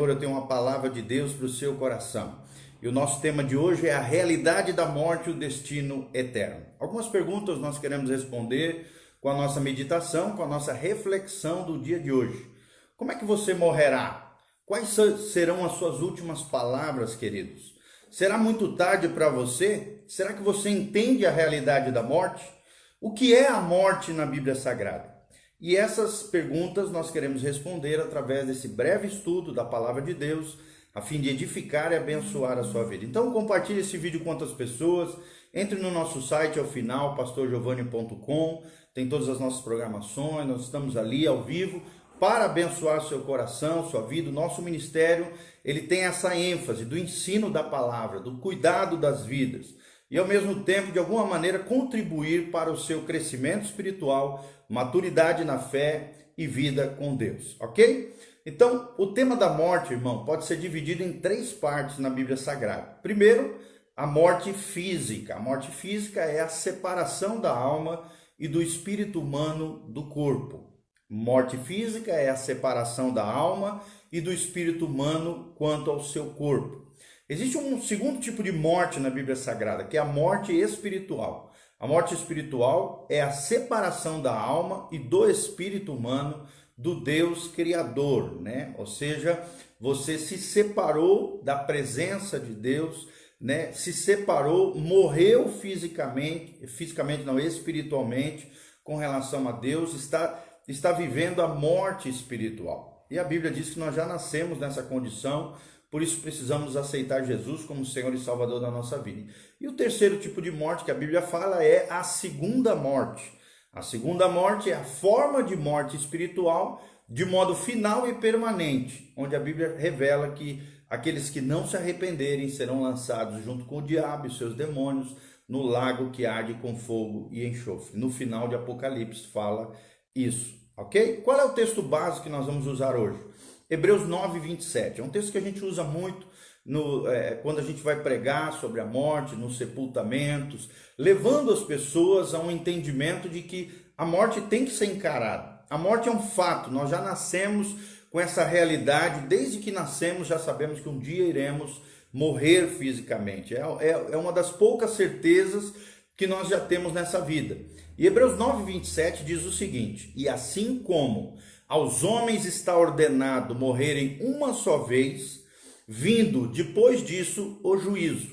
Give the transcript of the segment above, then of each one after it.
Senhor, eu tenho uma palavra de Deus para o seu coração. E o nosso tema de hoje é a realidade da morte e o destino eterno. Algumas perguntas nós queremos responder com a nossa meditação, com a nossa reflexão do dia de hoje. Como é que você morrerá? Quais serão as suas últimas palavras, queridos? Será muito tarde para você? Será que você entende a realidade da morte? O que é a morte na Bíblia Sagrada? E essas perguntas nós queremos responder através desse breve estudo da Palavra de Deus, a fim de edificar e abençoar a sua vida. Então compartilhe esse vídeo com outras pessoas, entre no nosso site ao final, pastorgiovanni.com, tem todas as nossas programações, nós estamos ali ao vivo para abençoar seu coração, sua vida. O nosso ministério, ele tem essa ênfase do ensino da palavra, do cuidado das vidas e ao mesmo tempo, de alguma maneira, contribuir para o seu crescimento espiritual, maturidade na fé e vida com Deus, ok? Então, o tema da morte, irmão, pode ser dividido em 3 partes na Bíblia Sagrada. Primeiro, a morte física. A morte física é a separação da alma e do espírito humano do corpo. Morte física é a separação da alma e do espírito humano quanto ao seu corpo. Existe um segundo tipo de morte na Bíblia Sagrada, que é a morte espiritual. A morte espiritual é a separação da alma e do espírito humano do Deus Criador, né? Ou seja, você se separou da presença de Deus, né? Se separou, morreu fisicamente não, espiritualmente, com relação a Deus, está vivendo a morte espiritual. E a Bíblia diz que nós já nascemos nessa condição, por isso precisamos aceitar Jesus como Senhor e Salvador da nossa vida. E o terceiro tipo de morte que a Bíblia fala é a segunda morte. A segunda morte é a forma de morte espiritual de modo final e permanente, onde a Bíblia revela que aqueles que não se arrependerem serão lançados junto com o diabo e seus demônios no lago que arde com fogo e enxofre. No final de Apocalipse fala isso, ok? Qual é o texto básico que nós vamos usar hoje? Hebreus 9, 27. É um texto que a gente usa muito quando a gente vai pregar sobre a morte, nos sepultamentos, levando as pessoas a um entendimento de que a morte tem que ser encarada. A morte é um fato, nós já nascemos com essa realidade, desde que nascemos já sabemos que um dia iremos morrer fisicamente. É uma das poucas certezas que nós já temos nessa vida. E Hebreus 9, 27 diz o seguinte: e assim como aos homens está ordenado morrerem uma só vez, vindo depois disso o juízo,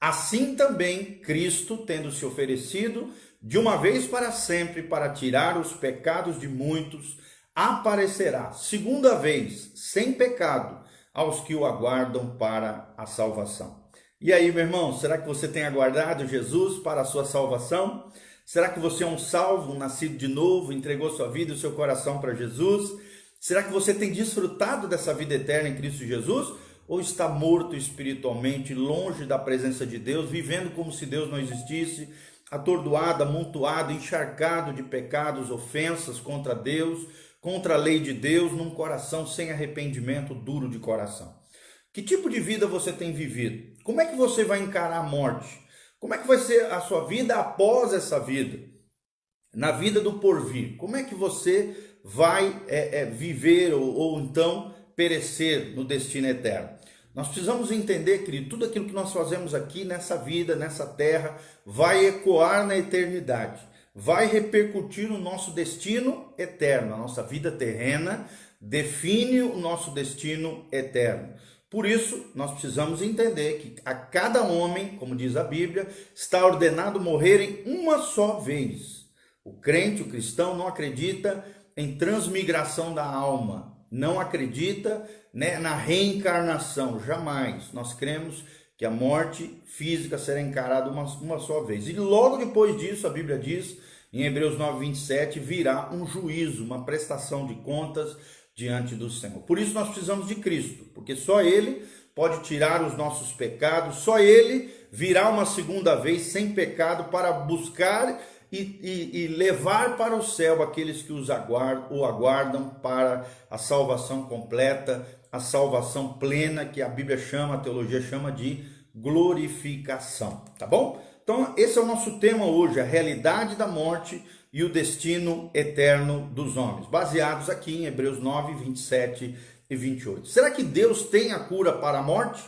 assim também Cristo, tendo se oferecido de uma vez para sempre para tirar os pecados de muitos, aparecerá segunda vez, sem pecado, aos que o aguardam para a salvação. E aí, meu irmão, será que você tem aguardado Jesus para a sua salvação? Será que você é um salvo, um nascido de novo, entregou sua vida e o seu coração para Jesus? Será que você tem desfrutado dessa vida eterna em Cristo Jesus? Ou está morto espiritualmente, longe da presença de Deus, vivendo como se Deus não existisse, atordoado, amontoado, encharcado de pecados, ofensas contra Deus, contra a lei de Deus, num coração sem arrependimento, duro de coração? Que tipo de vida você tem vivido? Como é que você vai encarar a morte? Como é que vai ser a sua vida após essa vida? Na vida do porvir, como é que você vai viver ou então perecer no destino eterno? Nós precisamos entender, querido, tudo aquilo que nós fazemos aqui nessa vida, nessa terra, vai ecoar na eternidade, vai repercutir no nosso destino eterno. A nossa vida terrena define o nosso destino eterno. Por isso, nós precisamos entender que a cada homem, como diz a Bíblia, está ordenado morrer em uma só vez. O crente, o cristão, não acredita em transmigração da alma, não acredita, na reencarnação, jamais. Nós cremos que a morte física será encarada uma só vez. E logo depois disso, a Bíblia diz, em Hebreus 9, 27, virá um juízo, uma prestação de contas diante do Senhor. Por isso nós precisamos de Cristo, porque só Ele pode tirar os nossos pecados, só Ele virá uma segunda vez sem pecado para buscar e levar para o céu aqueles que o aguardam para a salvação completa, a salvação plena, que a Bíblia chama, a teologia chama de glorificação, tá bom? Então esse é o nosso tema hoje, a realidade da morte e o destino eterno dos homens, baseados aqui em Hebreus 9, 27 e 28. Será que Deus tem a cura para a morte?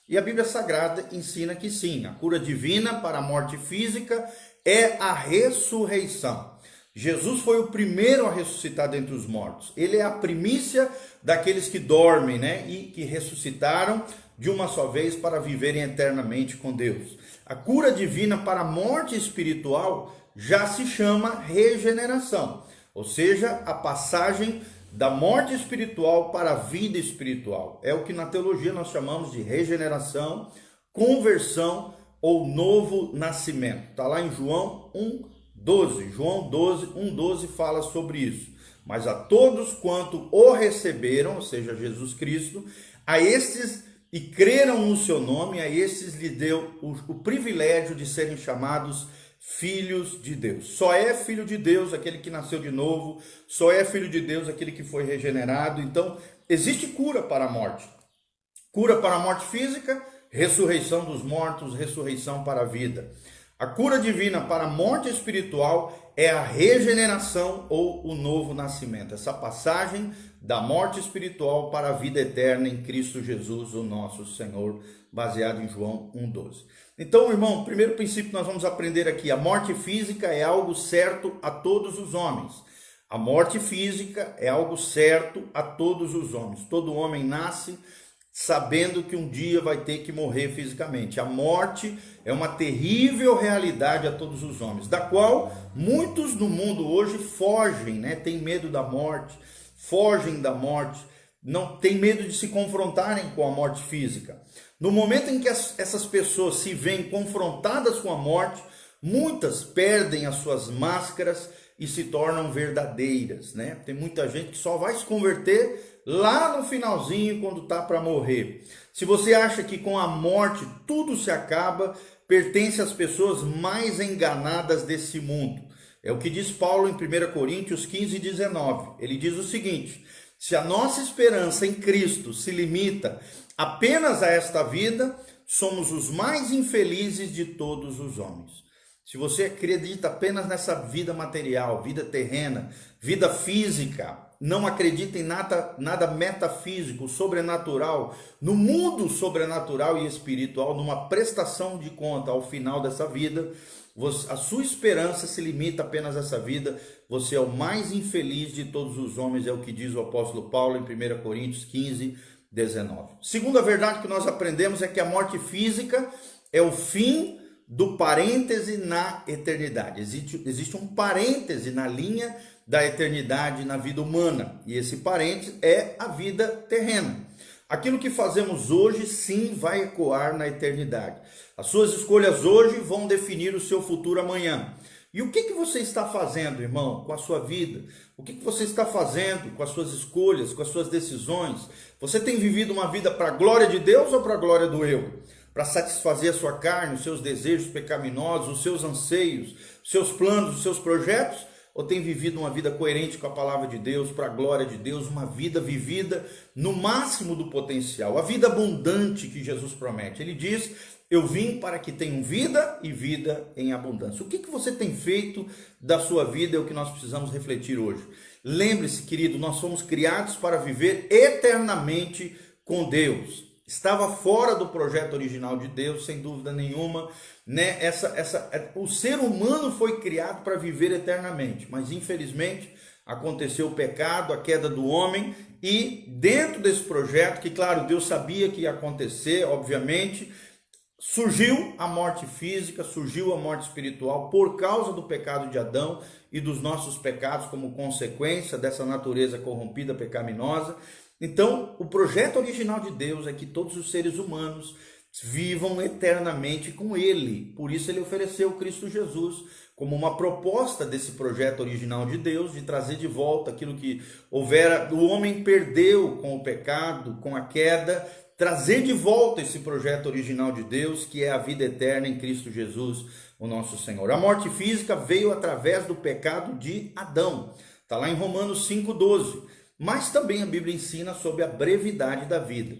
E a Bíblia Sagrada ensina que sim, a cura divina para a morte física é a ressurreição. Jesus foi o primeiro a ressuscitar dentre os mortos. Ele é a primícia daqueles que dormem, né? E que ressuscitaram de uma só vez para viverem eternamente com Deus. A cura divina para a morte espiritual já se chama regeneração, ou seja, a passagem da morte espiritual para a vida espiritual. É o que na teologia nós chamamos de regeneração, conversão ou novo nascimento. Está lá em João 1,12. João 1,12 fala sobre isso. Mas a todos quanto o receberam, ou seja, Jesus Cristo, a estes e creram no seu nome, a estes lhe deu o privilégio de serem chamados filhos de Deus. Só é filho de Deus aquele que nasceu de novo, só é filho de Deus aquele que foi regenerado. Então, existe cura para a morte. Cura para a morte física, ressurreição dos mortos, ressurreição para a vida. A cura divina para a morte espiritual é a regeneração ou o novo nascimento. Essa passagem da morte espiritual para a vida eterna em Cristo Jesus, o nosso Senhor, baseado em João 1,12. Então, irmão, o primeiro princípio que nós vamos aprender aqui, a morte física é algo certo a todos os homens. A morte física é algo certo a todos os homens. Todo homem nasce sabendo que um dia vai ter que morrer fisicamente. A morte é uma terrível realidade a todos os homens, da qual muitos no mundo hoje fogem, né? Tem medo da morte, fogem da morte, não tem medo de se confrontarem com a morte física. No momento em que essas pessoas se veem confrontadas com a morte, muitas perdem as suas máscaras e se tornam verdadeiras, né? Tem muita gente que só vai se converter lá no finalzinho, quando está para morrer. Se você acha que com a morte tudo se acaba, pertence às pessoas mais enganadas desse mundo. É o que diz Paulo em 1 Coríntios 15:19. Ele diz o seguinte: se a nossa esperança em Cristo se limita apenas a esta vida, somos os mais infelizes de todos os homens. Se você acredita apenas nessa vida material, vida terrena, vida física, não acredita em nada metafísico, sobrenatural, no mundo sobrenatural e espiritual, numa prestação de conta ao final dessa vida, a sua esperança se limita apenas a essa vida, você é o mais infeliz de todos os homens, é o que diz o apóstolo Paulo em 1 Coríntios 15:19. Segunda verdade que nós aprendemos é que a morte física é o fim do parêntese na eternidade. Existe um parêntese na linha da eternidade na vida humana, e esse parêntese é a vida terrena. Aquilo que fazemos hoje sim vai ecoar na eternidade. As suas escolhas hoje vão definir o seu futuro amanhã. E o que você está fazendo, irmão, com a sua vida? O que você está fazendo com as suas escolhas, com as suas decisões? Você tem vivido uma vida para a glória de Deus ou para a glória do eu? Para satisfazer a sua carne, os seus desejos pecaminosos, os seus anseios, os seus planos, os seus projetos? Ou tem vivido uma vida coerente com a palavra de Deus, para a glória de Deus, uma vida vivida no máximo do potencial, a vida abundante que Jesus promete? Ele diz: eu vim para que tenham vida e vida em abundância. O que você tem feito da sua vida é o que nós precisamos refletir hoje. Lembre-se, querido, nós fomos criados para viver eternamente com Deus. Estava fora do projeto original de Deus, sem dúvida nenhuma, né? O ser humano foi criado para viver eternamente, mas infelizmente aconteceu o pecado, a queda do homem, e dentro desse projeto, que claro, Deus sabia que ia acontecer, obviamente, surgiu a morte física, surgiu a morte espiritual por causa do pecado de Adão e dos nossos pecados como consequência dessa natureza corrompida, pecaminosa. Então, o projeto original de Deus é que todos os seres humanos vivam eternamente com Ele. Por isso Ele ofereceu Cristo Jesus como uma proposta desse projeto original de Deus, de trazer de volta aquilo que o homem perdeu com o pecado, com a queda, trazer de volta esse projeto original de Deus, que é a vida eterna em Cristo Jesus, o nosso Senhor. A morte física veio através do pecado de Adão. Está lá em Romanos 5:12. Mas também a Bíblia ensina sobre a brevidade da vida.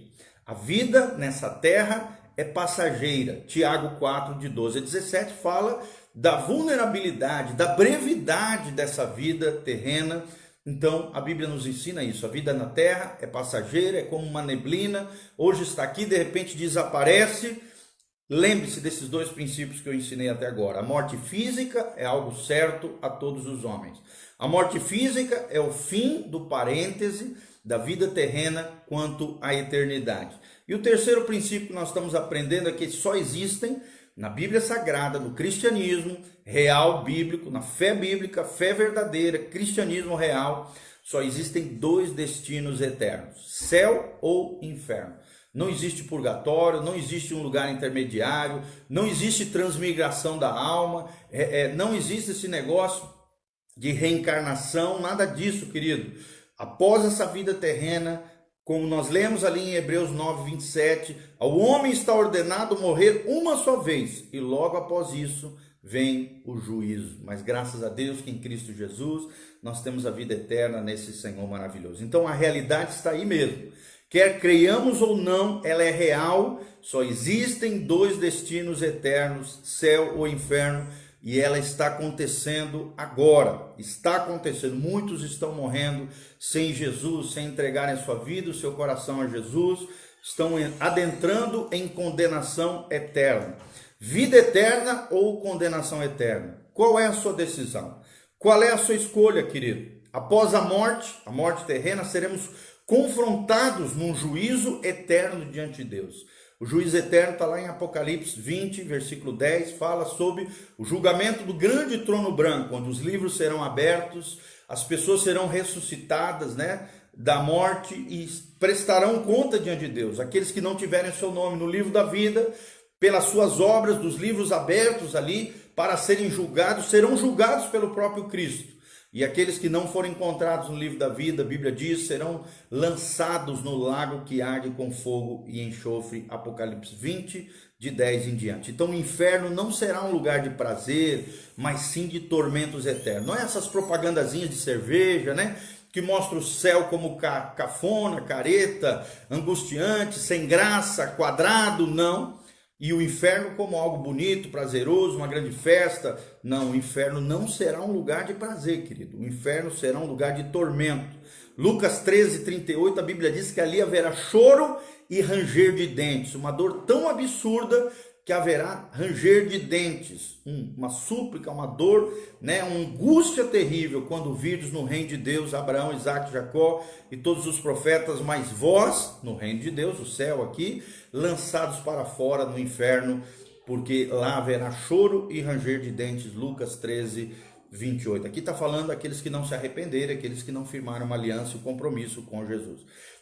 A vida nessa terra é passageira. Tiago 4:12-17 fala da vulnerabilidade, da brevidade dessa vida terrena. Então a Bíblia nos ensina isso. A vida na terra é passageira, é como uma neblina, hoje está aqui, de repente desaparece. Lembre-se desses dois princípios que eu ensinei até agora. A morte física é algo certo a todos os homens. A morte física é o fim do parêntese da vida terrena quanto à eternidade. E o terceiro princípio que nós estamos aprendendo é que só existem na Bíblia Sagrada, no cristianismo real bíblico, na fé bíblica, fé verdadeira, cristianismo real, só existem dois destinos eternos: céu ou inferno. Não existe purgatório, não existe um lugar intermediário, não existe transmigração da alma, não existe esse negócio de reencarnação, nada disso, querido. Após essa vida terrena, como nós lemos ali em Hebreus 9, 27, ao homem está ordenado morrer uma só vez, e logo após isso vem o juízo. Mas graças a Deus que em Cristo Jesus nós temos a vida eterna nesse Senhor maravilhoso. Então a realidade está aí mesmo. Quer creiamos ou não, ela é real, só existem dois destinos eternos, céu ou inferno, e ela está acontecendo agora, está acontecendo. Muitos estão morrendo sem Jesus, sem entregarem a sua vida, o seu coração a Jesus, estão adentrando em condenação eterna. Vida eterna ou condenação eterna? Qual é a sua decisão? Qual é a sua escolha, querido? Após a morte terrena, seremos confrontados num juízo eterno diante de Deus. O juízo eterno está lá em Apocalipse 20, versículo 10, fala sobre o julgamento do grande trono branco, onde os livros serão abertos, as pessoas serão ressuscitadas, da morte e prestarão conta diante de Deus. Aqueles que não tiverem seu nome no livro da vida, pelas suas obras, dos livros abertos ali, para serem julgados, serão julgados pelo próprio Cristo. E aqueles que não forem encontrados no livro da vida, a Bíblia diz, serão lançados no lago que arde com fogo e enxofre, Apocalipse 20, de 10 em diante. Então o inferno não será um lugar de prazer, mas sim de tormentos eternos. Não é essas propagandazinhas de cerveja, que mostra o céu como cafona, careta, angustiante, sem graça, quadrado, não. E o inferno como algo bonito, prazeroso, uma grande festa. Não, o inferno não será um lugar de prazer, querido. O inferno será um lugar de tormento. Lucas 13, 38, a Bíblia diz que ali haverá choro e ranger de dentes. Uma dor tão absurda que haverá ranger de dentes. Uma súplica, uma dor, uma angústia terrível quando virdes no reino de Deus Abraão, Isaque, Jacó e todos os profetas, mas vós, no reino de Deus, o céu aqui, lançados para fora no inferno, porque lá haverá choro e ranger de dentes. Lucas 13, 28. Aqui está falando aqueles que não se arrependerem, aqueles que não firmaram uma aliança e um compromisso com Jesus.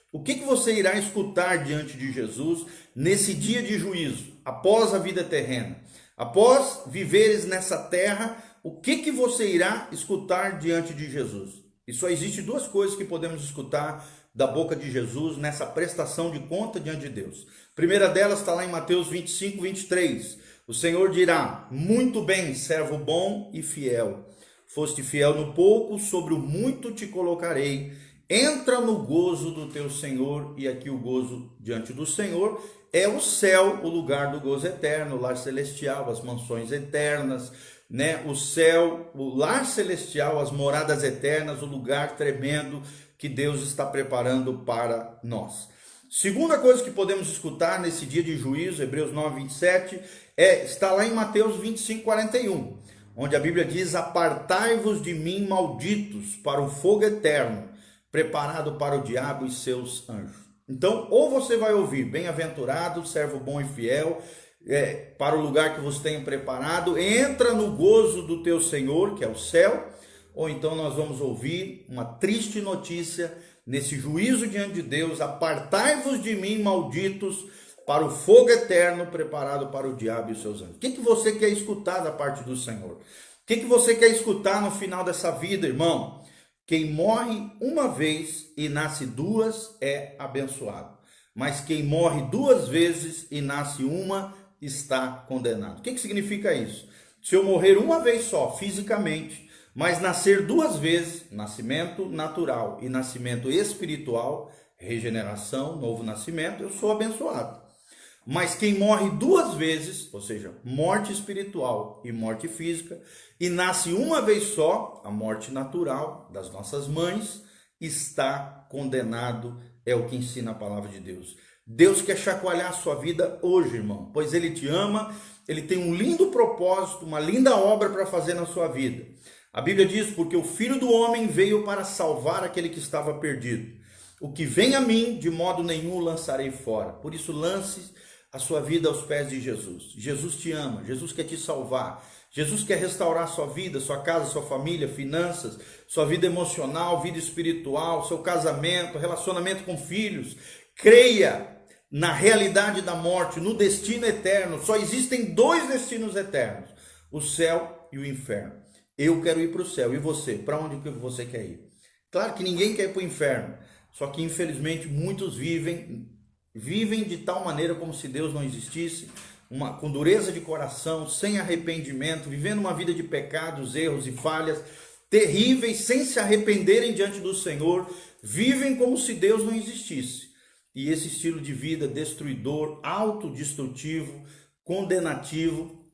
O que você irá escutar diante de Jesus nesse dia de juízo, após a vida terrena? Após viveres nessa terra, o que você irá escutar diante de Jesus? E só existe duas coisas que podemos escutar da boca de Jesus nessa prestação de conta diante de Deus. A primeira delas está lá em Mateus 25, 23. O Senhor dirá: muito bem, servo bom e fiel. Foste fiel no pouco, sobre o muito te colocarei. Entra no gozo do teu Senhor. E aqui o gozo diante do Senhor é o céu, o lugar do gozo eterno, o lar celestial, as mansões eternas, o céu, o lar celestial, as moradas eternas, o lugar tremendo que Deus está preparando para nós. Segunda coisa que podemos escutar nesse dia de juízo, Hebreus 9, 27, está lá em Mateus 25, 41, onde a Bíblia diz: apartai-vos de mim, malditos, para o fogo eterno, preparado para o diabo e seus anjos. Então, ou você vai ouvir: bem-aventurado, servo bom e fiel, para o lugar que você tem preparado, entra no gozo do teu Senhor, que é o céu. Ou então nós vamos ouvir uma triste notícia nesse juízo diante de Deus: apartai-vos de mim, malditos, para o fogo eterno, preparado para o diabo e os seus anjos. O que você quer escutar da parte do Senhor? O que você quer escutar no final dessa vida, irmão? Quem morre uma vez e nasce duas é abençoado, mas quem morre duas vezes e nasce uma está condenado. O que significa isso? Se eu morrer uma vez só, fisicamente, mas nascer duas vezes, nascimento natural e nascimento espiritual, regeneração, novo nascimento, eu sou abençoado. Mas quem morre duas vezes, ou seja, morte espiritual e morte física, e nasce uma vez só, a morte natural das nossas mães, está condenado, é o que ensina a palavra de Deus. Deus quer chacoalhar a sua vida hoje, irmão, pois Ele te ama, Ele tem um lindo propósito, uma linda obra para fazer na sua vida. A Bíblia diz, porque o Filho do Homem veio para salvar aquele que estava perdido. O que vem a mim, de modo nenhum lançarei fora. Por isso, lance a sua vida aos pés de Jesus. Jesus te ama, Jesus quer te salvar. Jesus quer restaurar sua vida, sua casa, sua família, finanças, sua vida emocional, vida espiritual, seu casamento, relacionamento com filhos. Creia na realidade da morte, no destino eterno. Só existem dois destinos eternos, o céu e o inferno. Eu quero ir para o céu, e você? Para onde que você quer ir? Claro que ninguém quer ir para o inferno, só que infelizmente muitos vivem de tal maneira como se Deus não existisse, com dureza de coração, sem arrependimento, vivendo uma vida de pecados, erros e falhas terríveis, sem se arrependerem diante do Senhor, vivem como se Deus não existisse. E esse estilo de vida destruidor, autodestrutivo, condenativo,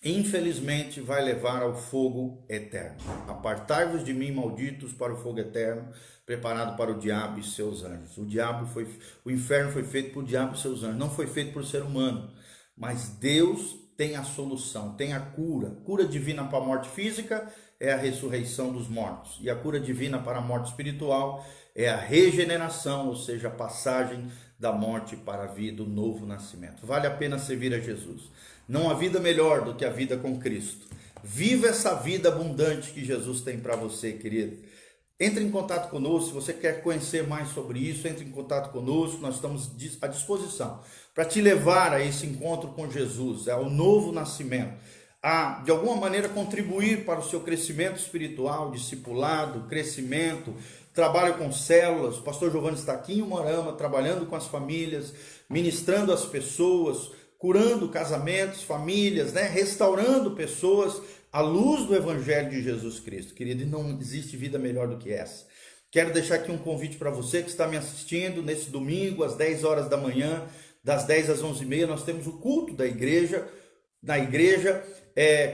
infelizmente vai levar ao fogo eterno. Apartai-vos de mim, malditos, para o fogo eterno, preparado para o diabo e seus anjos. O inferno foi feito por diabo e seus anjos, não foi feito por ser humano. Mas Deus tem a solução, tem a cura. Cura divina para a morte física é a ressurreição dos mortos. E a cura divina para a morte espiritual é a regeneração, ou seja, a passagem da morte para a vida, o novo nascimento. Vale a pena servir a Jesus. Não há vida melhor do que a vida com Cristo. Viva essa vida abundante que Jesus tem para você, querido. Entre em contato conosco, se você quer conhecer mais sobre isso, entre em contato conosco, nós estamos à disposição para te levar a esse encontro com Jesus, ao novo nascimento, a de alguma maneira contribuir para o seu crescimento espiritual, discipulado, crescimento, trabalho com células. O pastor Giovanni está aqui em Umuarama, trabalhando com as famílias, ministrando as pessoas, curando casamentos, famílias, restaurando pessoas à luz do Evangelho de Jesus Cristo, querido, e não existe vida melhor do que essa. Quero deixar aqui um convite para você que está me assistindo nesse domingo, às 10 horas da manhã, das 10 às 11h30, nós temos o culto da igreja, na igreja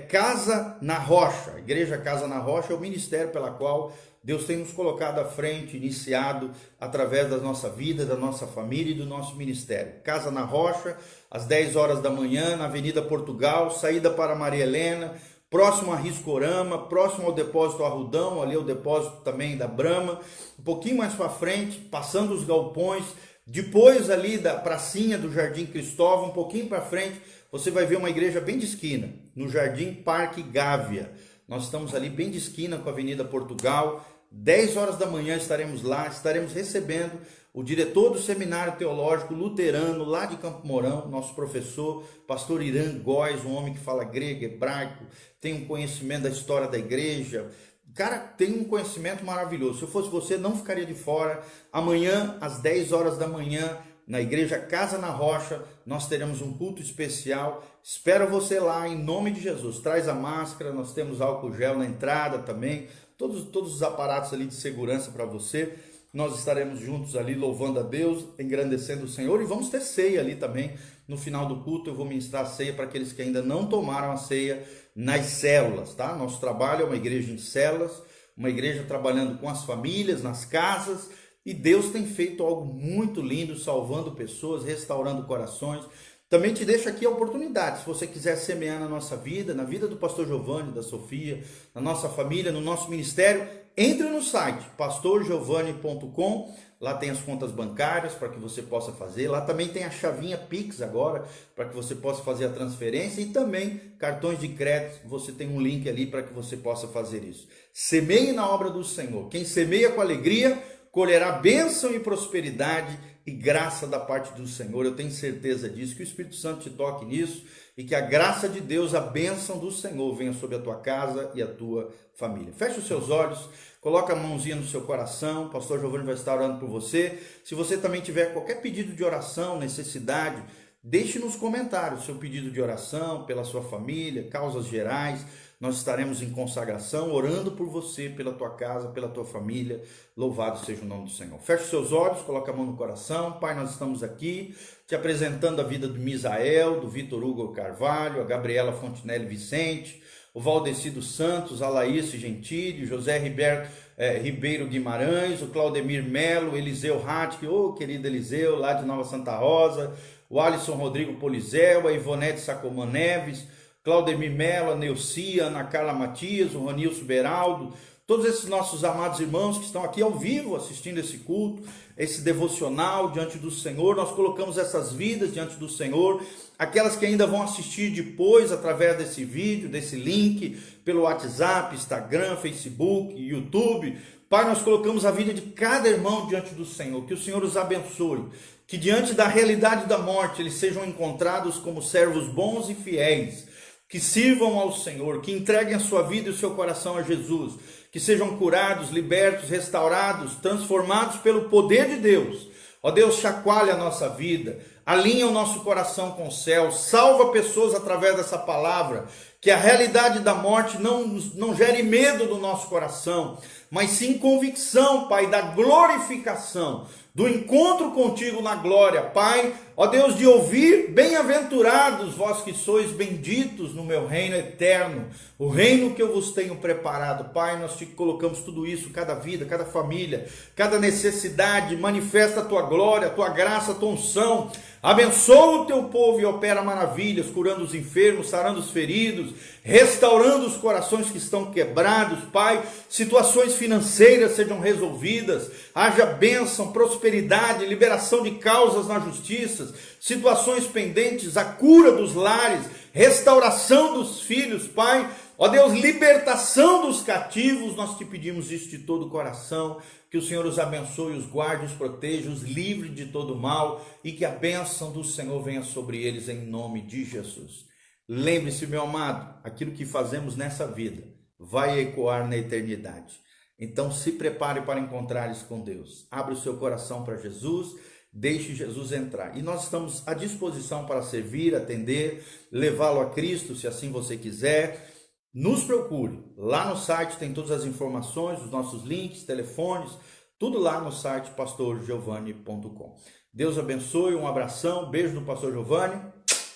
Casa na Rocha. A igreja Casa na Rocha é o ministério pela qual Deus tem nos colocado à frente, iniciado através da nossa vida, da nossa família e do nosso ministério. Casa na Rocha, às 10 horas da manhã, na Avenida Portugal, saída para Maria Helena, próximo a Riscorama, próximo ao depósito Arrudão, ali é o depósito também da Brama, um pouquinho mais para frente, passando os galpões, depois ali da pracinha do Jardim Cristóvão, um pouquinho para frente, você vai ver uma igreja bem de esquina, no Jardim Parque Gávea. Nós estamos ali bem de esquina com a Avenida Portugal. 10 horas da manhã estaremos lá, estaremos recebendo o diretor do Seminário Teológico Luterano, lá de Campo Mourão, nosso professor, pastor Irã Góes, um homem que fala grego, hebraico, tem um conhecimento da história da igreja. Cara, tem um conhecimento maravilhoso. Se eu fosse você, não ficaria de fora. Amanhã, às 10 horas da manhã, na igreja Casa na Rocha, nós teremos um culto especial. Espero você lá, em nome de Jesus. Traz a máscara, nós temos álcool gel na entrada também, todos os aparatos ali de segurança para você. Nós estaremos juntos ali louvando a Deus, engrandecendo o Senhor, e vamos ter ceia ali também. No final do culto eu vou ministrar a ceia para aqueles que ainda não tomaram a ceia nas células, tá? Nosso trabalho é uma igreja em células, uma igreja trabalhando com as famílias, nas casas, e Deus tem feito algo muito lindo, salvando pessoas, restaurando corações. Também te deixo aqui a oportunidade, se você quiser semear na nossa vida, na vida do pastor Giovanni, da Sofia, na nossa família, no nosso ministério, entre no site pastorgiovanni.com, lá tem as contas bancárias para que você possa fazer, lá também tem a chavinha Pix agora, para que você possa fazer a transferência, e também cartões de crédito, você tem um link ali para que você possa fazer isso. Semeie na obra do Senhor, quem semeia com alegria, colherá bênção e prosperidade e graça da parte do Senhor. Eu tenho certeza disso, que o Espírito Santo te toque nisso e que a graça de Deus, a bênção do Senhor venha sobre a tua casa e a tua família. Feche os seus olhos, coloca a mãozinha no seu coração, o pastor Giovanni vai estar orando por você. Se você também tiver qualquer pedido de oração, necessidade, deixe nos comentários seu pedido de oração pela sua família, causas gerais. nós estaremos em consagração, orando por você, pela tua casa, pela tua família. Louvado seja o nome do Senhor. Feche seus olhos, coloque a mão no coração. Pai, nós estamos aqui te apresentando a vida do Misael, do Vitor Hugo Carvalho, a Gabriela Fontinelli Vicente, o Valdeci dos Santos, a Laís Gentili, José Ribeiro Guimarães, o Claudemir Melo, Eliseu Ratke, querido Eliseu, lá de Nova Santa Rosa, o Alisson Rodrigo Polizel, a Ivonete Sacomã Neves, Claudemir Melo, a Neucia, Ana Carla Matias, o Ronilson Beraldo, todos esses nossos amados irmãos que estão aqui ao vivo assistindo esse culto, esse devocional diante do Senhor. Nós colocamos essas vidas diante do Senhor, aquelas que ainda vão assistir depois através desse vídeo, desse link, pelo WhatsApp, Instagram, Facebook, YouTube. Pai, nós colocamos a vida de cada irmão diante do Senhor, que o Senhor os abençoe, que diante da realidade da morte eles sejam encontrados como servos bons e fiéis, que sirvam ao Senhor, que entreguem a sua vida e o seu coração a Jesus, que sejam curados, libertos, restaurados, transformados pelo poder de Deus. Ó Deus, chacoalha a nossa vida, alinha o nosso coração com o céu, salva pessoas através dessa palavra, que a realidade da morte não gere medo do nosso coração, mas sim convicção, Pai, da glorificação, do encontro contigo na glória, Pai, ó Deus, de ouvir: bem-aventurados vós que sois benditos no meu reino eterno, o reino que eu vos tenho preparado. Pai, nós te colocamos tudo isso, cada vida, cada família, cada necessidade. Manifesta a tua glória, a tua graça, a tua unção. Abençoa o teu povo e opera maravilhas, curando os enfermos, sarando os feridos, restaurando os corações que estão quebrados. Pai, situações financeiras sejam resolvidas, haja bênção, prosperidade, liberação de causas na justiça, situações pendentes, a cura dos lares, restauração dos filhos, Pai. Ó Deus, libertação dos cativos. Nós te pedimos isso de todo o coração, que o Senhor os abençoe, os guarde, os proteja, os livre de todo mal, e que a bênção do Senhor venha sobre eles em nome de Jesus. Lembre-se, meu amado, aquilo que fazemos nessa vida vai ecoar na eternidade. Então se prepare para encontrares com Deus. Abra o seu coração para Jesus, deixe Jesus entrar. E nós estamos à disposição para servir, atender, levá-lo a Cristo, se assim você quiser. Nos procure. Lá no site tem todas as informações, os nossos links, telefones, tudo lá no site pastorgiovanni.com. Deus abençoe, um abração, beijo do pastor Giovanni,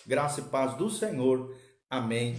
graça e paz do Senhor. Amém.